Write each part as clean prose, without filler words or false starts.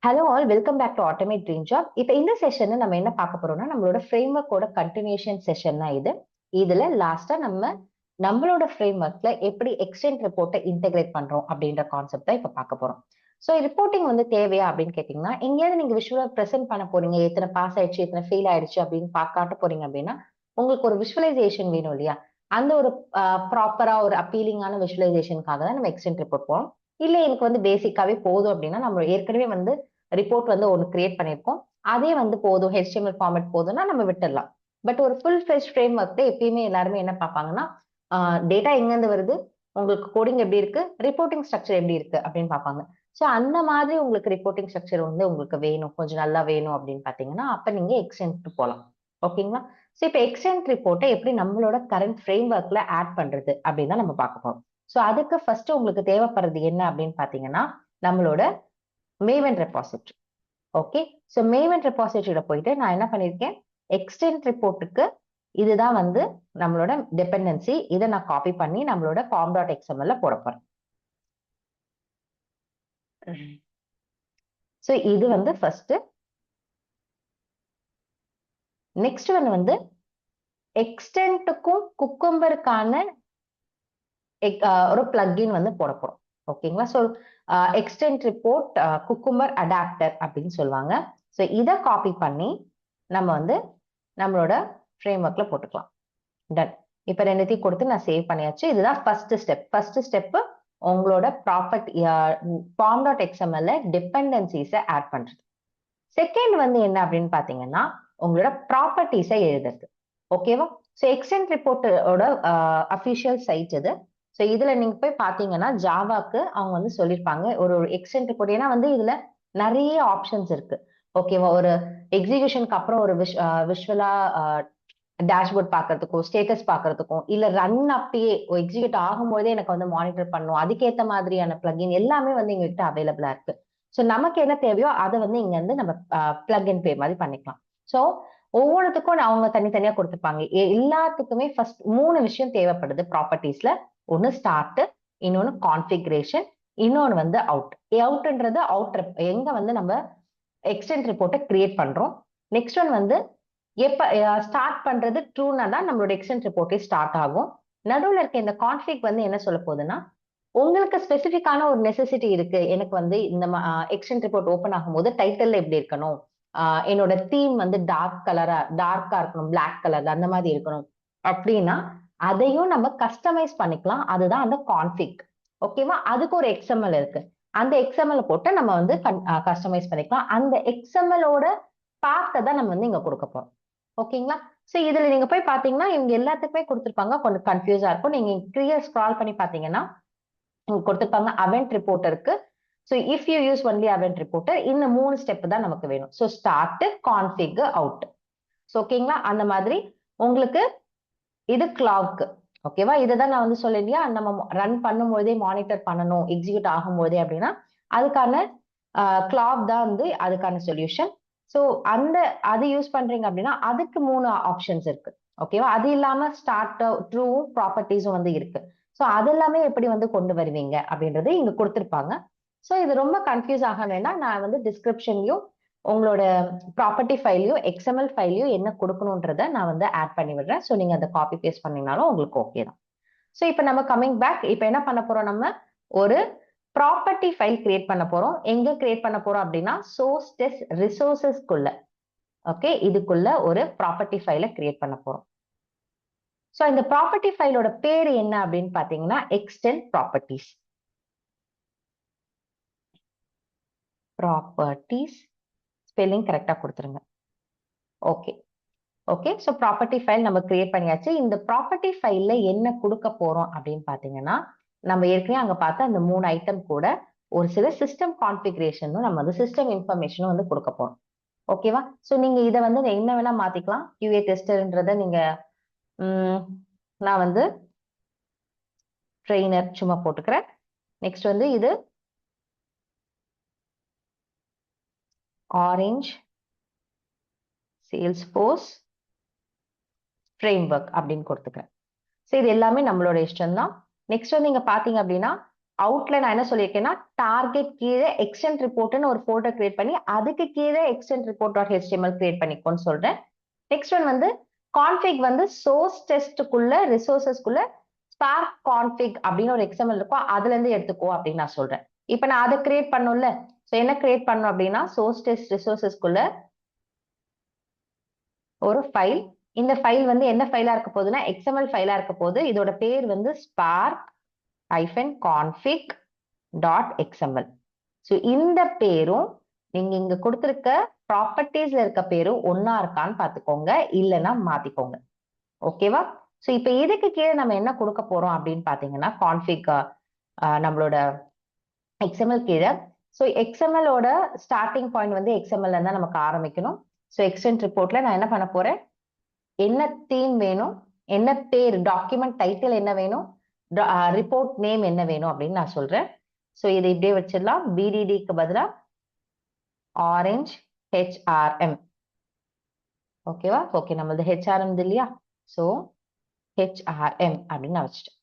Hello all, welcome back to automate dream job. இப்போ இந்த session நம்ம என்ன பார்க்க போறோம்னா, நம்மளோட ஃப்ரேம் ஒர்க்கோட கண்டினியூஷன் செஷன் தான் இது. இதுல லாஸ்டா நம்மளோட ஃப்ரேம் ஒர்க்ல எப்படி எக்ஸ்டென்ட் ரிப்போர்ட்டை இன்டெகிரேட் பண்றோம் அப்படின்ற கான்செப்ட் தான் இப்போ பார்க்க போறோம். ஸோ ரிப்போர்ட்டிங் தேவையா அப்படின்னு கேட்டீங்கன்னா, எங்கேயாவது நீங்க விஷுவலா ப்ரெசென்ட் பண்ண போறீங்க, எத்தனை பாஸ் ஆயிடுச்சு எத்தனை ஃபெயில் ஆயிடுச்சு அப்படின்னு காட்ட போறீங்க அப்படின்னா, உங்களுக்கு ஒரு விஷுவலைசேஷன் வேணும் இல்லையா? அந்த ஒரு ப்ராப்பரா ஒரு அப்பீலிங்கான விஷுவலைசேஷனுக்காக தான் நம்ம எக்ஸ்டென்ட் ரிப்போர்ட் போறோம். இல்ல எனக்கு பேசிக்காவே போதும் அப்படின்னா, நம்ம ஏற்கனவே ரிப்போர்ட் ஒன்று கிரியேட் பண்ணியிருக்கோம். அதே போதும், HTML ஃபார்மேட் போதும்னா நம்ம விட்டுடலாம். பட் ஒரு ஃபுல் ஃபிளெஜ் ஃப்ரேம் ஒர்க் எப்பயுமே எல்லாருமே என்ன பார்ப்பாங்கன்னா, டேட்டா எங்கேருந்து வருது, உங்களுக்கு கோடிங் எப்படி இருக்கு, ரிப்போர்ட்டிங் ஸ்ட்ரக்சர் எப்படி இருக்கு அப்படின்னு பார்ப்பாங்க. ஸோ அந்த மாதிரி உங்களுக்கு ரிப்போர்ட்டிங் ஸ்ட்ரக்சர் உங்களுக்கு வேணும், கொஞ்சம் நல்லா வேணும் அப்படின்னு பார்த்தீங்கன்னா, அப்ப நீங்க எக்ஸ்டென்ட் போகலாம். ஓகேங்களா? ஸோ இப்போ எக்ஸ்டென்ட் ரிப்போர்ட்டை எப்படி நம்மளோட கரண்ட் ஃப்ரேம் ஒர்க்ல ஆட் பண்றது அப்படின்னு தான் நம்ம பார்க்க போறோம். ஸோ அதுக்கு ஃபர்ஸ்ட் உங்களுக்கு தேவைப்படுறது என்ன அப்படின்னு பார்த்தீங்கன்னா, நம்மளோட Maven repository. Okay, so Maven ரெபாசிட்டரியில போயிட்டு நான் என்ன பண்ணியிருக்கேன், எக்ஸ்டென்ட் ரிப்போர்ட்டுக்கு இதுதான் நம்மளோட டிபெண்டன்சி. இதை நான் காப்பி பண்ணி நம்மளோட ஃபார்ம் டாட் எக்ஸ்எம்எல்ல போட போறேன். ஸோ இது ஃபர்ஸ்ட். நெக்ஸ்ட் எக்ஸ்டென்ட்டுக்கும் குக்கம்பருக்கான ஒரு பிளக்இன் போட போறோம். ஓகேங்களா? So extent report cucumber adapter அப்படின்னு சொல்லுவாங்க. ஸோ இதை காப்பி பண்ணி நம்ம நம்மளோட ஃப்ரேம் ஒர்க்ல போட்டுக்கலாம். டன். இப்ப ரெண்டுத்தையும் கொடுத்து நான் சேவ் பண்ணியாச்சு. இதுதான் ஃபர்ஸ்ட் ஸ்டெப். ஃபர்ஸ்ட் ஸ்டெப் உங்களோட ப்ராப்பர்ட்டி ஃபார்ம் டாட் எக்ஸ்எம்எல்ல டிபெண்டன்சிஸை ஆட் பண்றது. செகண்ட் என்ன அப்படின்னு பாத்தீங்கன்னா, உங்களோட ப்ராப்பர்ட்டிஸை எழுதுறது. ஓகேவா? ஸோ எக்ஸ்டென்ட் ரிப்போர்ட்டோட அஃபிஷியல் சைட் இது. ஸோ இதுல நீங்க போய் பாத்தீங்கன்னா, ஜாவாக்கு அவங்க சொல்லியிருப்பாங்க ஒரு எக்ஸ்டென்ட் ரிப்போர்ட். ஏன்னா இதுல நிறைய ஆப்ஷன்ஸ் இருக்கு. ஓகேவா? ஒரு எக்ஸிகியூஷனுக்கு அப்புறம் ஒரு விஷுவலா டேஷ்போர்ட் பாக்குறதுக்கும், ஸ்டேட்டஸ் பாக்குறதுக்கும், இல்ல ரன் அப்பயே எக்ஸிக்யூட் ஆகும்போதே எனக்கு மானிட்டர் பண்ணும், அதுக்கேற்ற மாதிரியான பிளக்இன் எல்லாமே எங்ககிட்ட அவைலபிளா இருக்கு. ஸோ நமக்கு என்ன தேவையோ அதை இங்க நம்ம பிளக் அண்ட் பே மாதிரி பண்ணிக்கலாம். ஸோ ஒவ்வொருத்துக்கும் அவங்க தனித்தனியா கொடுத்துருப்பாங்க. எல்லாத்துக்குமே ஃபர்ஸ்ட் 3 விஷயம் தேவைப்படுது ப்ராப்பர்ட்டிஸ்ல. ஒன்னு ஸ்டார்ட், இன்னொன்னு கான்ஃபிகரேஷன், இன்னொன்னு அவுட். அவுட்ன்றது அவுட் எங்க நம்ம எக்ஸ்டென்ட் ரிப்போர்ட்டை கிரியேட் பண்றோம். நெக்ஸ்ட் ஒன் எப்ப ஸ்டார்ட் பண்றது ட்ரூனா தான் நம்மளோட எக்ஸ்டென்ட் ரிப்போர்ட்டே ஸ்டார்ட் ஆகும். நடுவில் இருக்க இந்த கான்ஃபிக் என்ன சொல்ல போகுதுன்னா, உங்களுக்கு ஸ்பெசிபிக்கான ஒரு நெசசிட்டி இருக்கு. எனக்கு இந்த எக்ஸ்டென்ட் ரிப்போர்ட் ஓபன் ஆகும்போது டைட்டில் எப்படி இருக்கணும், என்னோட தீம் டார்க்கா இருக்கணும், பிளாக் கலர்ல அந்த மாதிரி இருக்கணும் அப்படின்னா அதையும் நம்ம கஸ்டமைஸ் பண்ணிக்கலாம். அதுதான் அந்த கான்ஃபிக். ஓகேவா? அதுக்கு ஒரு XML இருக்கு. அந்த XML போட்டு நம்ம கஸ்டமைஸ் பண்ணிக்கலாம். அந்த XML-ஓட பார்ட்டை தான் நம்ம இங்க கொடுக்க போறோம். ஓகேங்களா? சோ இதுல நீங்க போய் பாத்தீங்கன்னா இவங்க எல்லாத்துக்குமே கொடுத்திருப்பாங்க. கொஞ்சம் கன்ஃபியூஸா இருக்கும். நீங்க கீழே ஸ்க்ரால் பண்ணி பாத்தீங்கன்னா கொடுத்திருப்பாங்க அவென்ட் ரிப்போர்ட்டருக்கு. So if you use only Avent reporter, இந்த 3 ஸ்டெப் தான் நமக்கு வேணும். So start, config, out. So ஓகேங்களா? அந்த மாதிரி உங்களுக்கு இது கிளாக். ஓகேவா? இதை தான் நான் சொல்லியா, நம்ம ரன் பண்ணும்போதே மானிட்டர் பண்ணணும் எக்ஸிக்யூட் ஆகும்போதே அப்படின்னா அதுக்கான கிளாக் தான் அதுக்கான சொல்யூஷன். ஸோ அது யூஸ் பண்றீங்க அப்படின்னா அதுக்கு 3 ஆப்ஷன்ஸ் இருக்கு. ஓகேவா? அது இல்லாம ஸ்டார்ட், ட்ரூ, ப்ராப்பர்ட்டிஸும் இருக்கு. ஸோ அது எல்லாமே எப்படி கொண்டு வருவீங்க அப்படின்றது இங்க கொடுத்திருப்பாங்க. ஸோ இது ரொம்ப கன்ஃபியூஸ் ஆக வேண்டாம். நான் டிஸ்கிரிப்ஷன்லயும் உங்களோட ப்ராப்பர்ட்டி ஃபைலையும் எக்ஸ்எம்எல் ஃபைலையும் என்ன கொடுக்கணுன்றத நான் ஆட் பண்ணி விடுறேன். ஸோ நீங்க அதை காப்பி பேஸ்ட் பண்ணீங்கனாலும் உங்களுக்கு ஓகே தான். ஸோ இப்போ நம்ம கமிங் பேக், இப்போ என்ன பண்ண போறோம், நம்ம ஒரு ப்ராப்பர்ட்டி ஃபைல் கிரியேட் பண்ண போறோம். எங்க கிரியேட் பண்ண போறோம் அப்படின்னா சோர்ஸ் டெஸ்ட் ரிசோர்சஸ்க்குள்ள. ஓகே, இதுக்குள்ள ஒரு ப்ராப்பர்ட்டி ஃபைலை கிரியேட் பண்ண போறோம். ஸோ இந்த ப்ராப்பர்ட்டி ஃபைலோட பேர் என்ன அப்படின்னு பாத்தீங்கன்னா எக்ஸ்டென்ட் ப்ராப்பர்ட்டிஸ். ப்ராப்பர்ட்டிஸ் ஸ்பெல்லிங் கரெக்டா கொடுத்துருங்க. Okay okay. So property file நம்ம கிரியேட் பண்ணியாச்சு. இந்த ப்ராப்பர்ட்டி ஃபைல்ல என்ன கொடுக்க போறோம் அப்படின்னு பாத்தீங்கன்னா, நம்ம ஏற்கனவே அங்க பார்த்த அந்த 3 ஐட்டம் கூட ஒரு சில சிஸ்டம் கான்ஃபிகரேஷனும் நம்ம சிஸ்டம் இன்ஃபர்மேஷனும் கொடுக்க போறோம். ஓகேவா? ஸோ நீங்க இதை என்ன வேணா மாத்திக்கலாம். QA டெஸ்டர்ன்றதை நீங்க நான் ட்ரெயினர் சும்மா போட்டுக்கிறேன். நெக்ஸ்ட் இது ஆரஞ்ச் சேல்ஸ்ஃபோர்ஸ் ஃப்ரேம் ஒர்க் அப்படின்னு கொடுத்துக்கிறேன். ஸோ இது எல்லாமே நம்மளோட இஷ்டம் தான். நெக்ஸ்ட் நீங்க பாத்தீங்க அப்படின்னா அவுட்ல நான் என்ன சொல்லியிருக்கேன்னா டார்கெட் கீழே எக்ஸ்டென்ட் ரிப்போர்ட்னு ஒரு ஃபோல்டர் கிரியேட் பண்ணி அதுக்கு கீழே Extent report dot HTML create பண்ணிக்கோன்னு சொல்றேன். நெக்ஸ்ட் ஒன் வந்து கான்ஃபிக் வந்து சோர்ஸ் டெஸ்ட்டுக்குள்ள ரிசோர்சஸ்க்குள்ள ஸ்பார்க் கான்ஃபிக் அப்படின்னு ஒரு எக்ஸ்எம்எல் இருக்கும், அதுல இருந்து எடுத்துக்கோ அப்படின்னு நான் சொல்றேன். இப்ப நான் அதை கிரியேட் பண்ணும்ல, ஸோ என்ன கிரியேட் பண்ணணும் அப்படின்னா சோர்ஸ் டெஸ்ட் ரிசோர்சஸ்க்குள்ள ஒரு ஃபைல். இந்த ஃபைல் வந்து என்ன ஃபைலா இருக்க போகுதுன்னா எக்ஸ்எம்எல் ஃபைலா இருக்க போகுது. இதோட பேர் வந்து spark-config.xml. ஸோ இந்த பேரும் நீங்க இங்க கொடுத்திருக்க ப்ராப்பர்ட்டிஸ்ல இருக்க பேரும் ஒன்னா இருக்கான்னு பாத்துக்கோங்க, இல்லைன்னா மாத்திக்கோங்க. ஓகேவா? ஸோ இப்ப இதுக்கு கீழே நம்ம என்ன கொடுக்க போறோம் அப்படின்னு பாத்தீங்கன்னா கான்ஃபிக் நம்மளோட எக்ஸ்எம்எல் கீழே. ஸோ எக்ஸ்எம்எலோட ஸ்டார்டிங் பாயிண்ட் வந்து எக்ஸ்எம்எல் தான் நமக்கு ஆரம்பிக்கணும். ஸோ எக்ஸ்டென்ட் ரிப்போர்ட்ல நான் என்ன பண்ண போறேன், என்ன தீம் வேணும், என்ன பேர், டாக்குமெண்ட் டைட்டில் என்ன வேணும், ரிப்போர்ட் நேம் என்ன வேணும் அப்படின்னு நான் சொல்றேன். ஸோ இதை இப்படியே வச்சிடலாம். பிடிடிக்கு பதிலா ஆரஞ்ச் ஹெச்ஆர்எம். ஓகேவா? ஓகே, நம்மளது ஹெச்ஆர்எம் இல்லையா? ஸோ ஹெச்ஆர்எம் அப்படின்னு நான் வச்சுட்டேன்.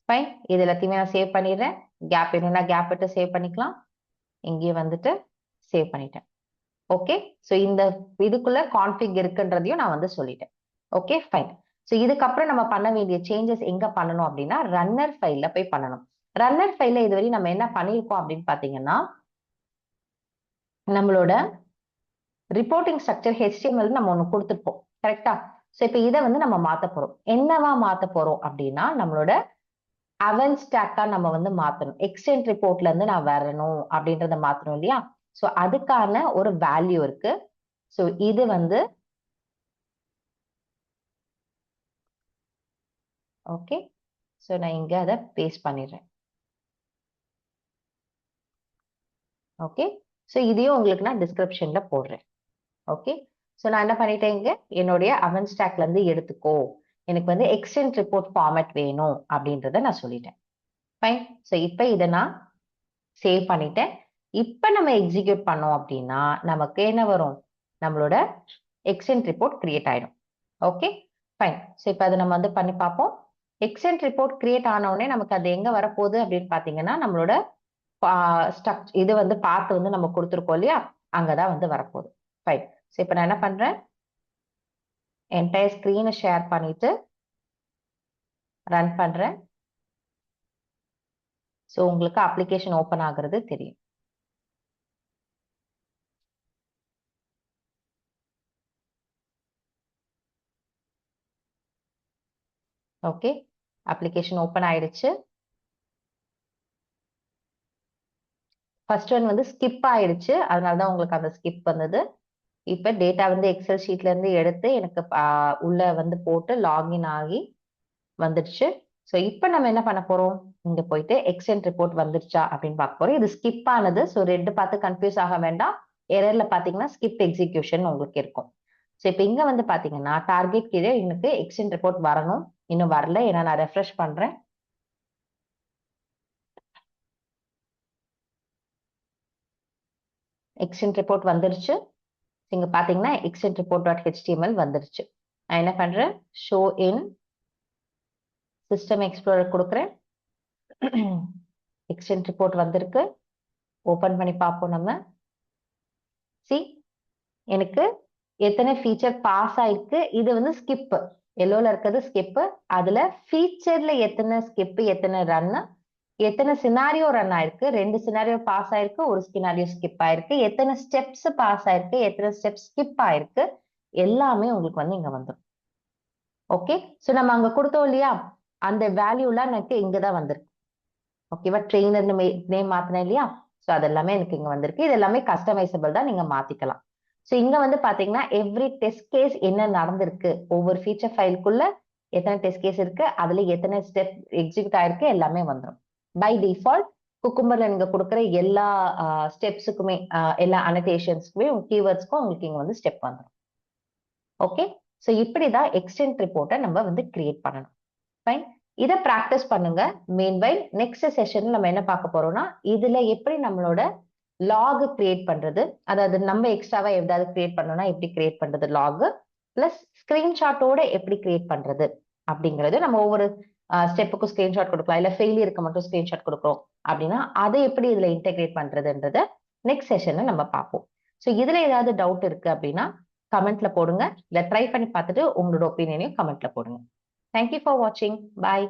ஃபைன், இது எல்லாத்தையுமே நான் சேவ் பண்ணிடுறேன். கேப் வேணும்னா கேப் விட்டு சேவ் பண்ணிக்கலாம். இங்கே வந்துட்டு சேவ் பண்ணிட்டேன். ஓகே, ஸோ இந்த இதுக்குள்ள கான்ஃபிக் இருக்குன்றதையும் நான் வந்து சொல்லிட்டேன். Okay fine. ஸோ இதுக்கப்புறம் நம்ம பண்ண வேண்டிய சேஞ்சஸ் எங்க பண்ணணும் அப்படின்னா ரன்னர் ஃபைல்ல போய் பண்ணணும். ரன்னர் ஃபைல்ல இதுவரை நம்ம என்ன பண்ணியிருக்கோம் அப்படின்னு பாத்தீங்கன்னா நம்மளோட ரிப்போர்ட்டிங் ஸ்ட்ரக்சர் ஹெச்டிஎம்எல் நம்ம ஒன்று கொடுத்துருப்போம், கரெக்டா? ஸோ இப்போ இதை வந்து நம்ம மாத்த போறோம். என்னவா மாத்த போறோம் அப்படின்னா நம்மளோட அவென்ட் ஸ்டாக்கா நம்ம வந்து மாத்தணும். எக்ஸ்டென்ட் ரிப்போர்ட்ல இருந்து நான் வரணும் அப்படின்றத மாத்தணும் இல்லையா? ஸோ அதுக்கான ஒரு வேல்யூ இருக்கு. ஸோ இது வந்து ஓகே, ஸோ நான் இங்க அதை பேஸ்ட் பண்ணிடுறேன். ஓகே, ஸோ இதையும் உங்களுக்கு நான் டிஸ்கிரிப்ஷன்ல போடுறேன். ஓகே, ஸோ நான் என்ன பண்ணிட்டேன், இங்க என்னுடைய அவென்ட் ஸ்டாக்ல இருந்து எடுத்துக்கோ, எனக்கு வந்து எக்ஸ்டென்ட் ரிப்போர்ட் ஃபார்மேட் வேணும் அப்படின்றத நான் சொல்லிட்டேன். ஃபைன். ஸோ இப்போ இதை நான் சேவ் பண்ணிட்டேன். இப்போ நம்ம எக்ஸிக்யூட் பண்ணோம் அப்படின்னா நமக்கு என்ன வரும், நம்மளோட எக்ஸ்டென்ட் ரிப்போர்ட் கிரியேட் ஆயிடும். Okay fine. ஸோ இப்போ அதை நம்ம வந்து பண்ணி பார்ப்போம். எக்ஸ்டென்ட் ரிப்போர்ட் கிரியேட் ஆன உடனே நமக்கு அது எங்க வரப்போகுது அப்படின்னு பாத்தீங்கன்னா நம்மளோட இது வந்து பார்த்து வந்து நம்ம கொடுத்துருக்கோம் இல்லையா, அங்கதான் வந்து வரப்போகுது. ஃபைன். ஸோ இப்போ நான் என்ன பண்றேன், என்டையர் ஸ்கிரீனை ஷேர் பண்ணிட்டு ரன் பண்றேன். ஸோ உங்களுக்கு அப்ளிகேஷன் ஓப்பன் ஆகுறது தெரியும். ஓகே, அப்ளிகேஷன் ஓப்பன் ஆயிடுச்சு. ஃபர்ஸ்ட் ஒன் வந்து ஸ்கிப் ஆயிடுச்சு, அதனாலதான் உங்களுக்கு அந்த ஸ்கிப் வந்தது. இப்ப டேட்டா வந்து எக்ஸல் ஷீட்ல இருந்து எடுத்து எனக்கு உள்ள வந்து போட்டு லாகின் ஆகி வந்துடுச்சு. ஸோ இப்போ நம்ம என்ன பண்ண போறோம், இங்க போயிட்டு எக்ஸ்டென்ட் ரிப்போர்ட் வந்துருச்சா அப்படின்னு பார்க்க போறோம். இது ஸ்கிப் ஆனது, ஸோ ரெண்டு பார்த்து கன்ஃபியூஸ் ஆக வேண்டாம். எரர்ல பாத்தீங்கன்னா ஸ்கிப் எக்ஸிகியூஷன் உங்களுக்கு இருக்கும். ஸோ இப்போ இங்க வந்து பாத்தீங்கன்னா டார்கெட் கீழே எனக்கு எக்ஸ்டென்ட் ரிப்போர்ட் வரணும், இன்னும் வரல. ஏன்னா நான் ரெஃப்ரெஷ் பண்றேன். எக்ஸ்டென்ட் ரிப்போர்ட் வந்துருச்சு. இங்க பாத்தீங்கன்னா எக்ஸ்டென்ட் ரிப்போர்ட் டாட் ஹெச்டிஎம்எல் வந்துருச்சு. நான் என்ன பண்றேன், ஷோ இன் சிஸ்டம் எக்ஸ்ப்ளோரர் கொடுக்குறேன். எக்ஸ்டென்ட் ரிப்போர்ட் வந்திருக்கு. ஓபன் பண்ணி பார்ப்போம் நம்ம. சி, எனக்கு எத்தனை ஃபீச்சர் பாஸ் ஆயிருக்கு. இது வந்து ஸ்கிப், எல்லோல இருக்கிறது ஸ்கிப். அதுல ஃபீச்சர்ல எத்தனை ஸ்கிப், எத்தனை ரன், எத்தனை சினாரியோ ரன் ஆயிருக்கு, 2 சினாரியோ பாஸ் ஆயிருக்கு, ஒரு சினாரியோ ஸ்கிப் ஆயிருக்கு, எத்தனை ஸ்டெப்ஸ் பாஸ் ஆயிருக்கு, எத்தனை ஸ்டெப்ஸ் ஸ்கிப் ஆயிருக்கு, எல்லாமே உங்களுக்கு வந்து இங்க வந்துடும். ஓகே, ஸோ நம்ம அங்க கொடுத்தோம் இல்லையா, அந்த வேல்யூலாம் எனக்கு இங்கதான் வந்திருக்கு. ஓகேவா? ட்ரெயினர் நேம் மாத்தினேன் இல்லையா, ஸோ அதெல்லாமே எனக்கு இங்க வந்திருக்கு. இது எல்லாமே கஸ்டமைசபிள் தான், நீங்க மாத்திக்கலாம். ஸோ இங்க வந்து பாத்தீங்கன்னா எவ்ரி டெஸ்ட் கேஸ் என்ன நடந்திருக்கு, ஒவ்வொரு ஃபீச்சர் ஃபைலுக்குள்ள எத்தனை டெஸ்ட் கேஸ் இருக்கு, அதுல எத்தனை ஸ்டெப் எக்ஸிக்யூட் ஆயிருக்கு, எல்லாமே வந்துடும். பை டிஃபால்ட் குக்கும்பர்ல நீங்க கொடுக்குற எல்லா ஸ்டெப்ஸுக்குமே எல்லா அனோடேஷன்ஸ்க்குமே கீவேர்ட்ஸ்க்கும் உங்களுக்கு இங்க வந்து ஸ்டெப் வந்துடும். ஓகே, ஸோ இப்படிதான் எக்ஸ்டென்ட் ரிப்போர்ட்டை நம்ம வந்து கிரியேட் பண்ணணும். ஃபைன், இதை ப்ராக்டிஸ் பண்ணுங்க. மீன்வைல் நெக்ஸ்ட் செஷன்ல நம்ம என்ன பார்க்க போறோம்னா இதுல எப்படி நம்மளோட லாக் கிரியேட் பண்றது, அதாவது நம்ம எக்ஸ்ட்ராவா ஏதாவது கிரியேட் பண்ணோம்னா எப்படி கிரியேட் பண்றது லாக், பிளஸ் ஸ்கிரீன்ஷாட்டோட எப்படி கிரியேட் பண்றது அப்படிங்கிறது நம்ம ஒவ்வொரு ஸ்டெப்புக்கு ஸ்கிரீன்ஷாட் கொடுக்கலாம், இல்ல ஃபெயிலியருக்கு மட்டும் ஸ்கிரீன்ஷாட் கொடுக்குறோம் அப்படின்னா அதை எப்படி இதுல இன்டெகிரேட் பண்றதுன்றத நெக்ஸ்ட் செஷன்ல நம்ம பார்ப்போம். ஸோ இதுல ஏதாவது டவுட் இருக்கு அப்படின்னா கமெண்ட்ல போடுங்க, இல்ல ட்ரை பண்ணி பார்த்துட்டு உங்களோட ஒப்பீனியனையும் கமெண்ட்ல போடுங்க. தேங்க்யூ ஃபார் வாட்சிங். பாய்.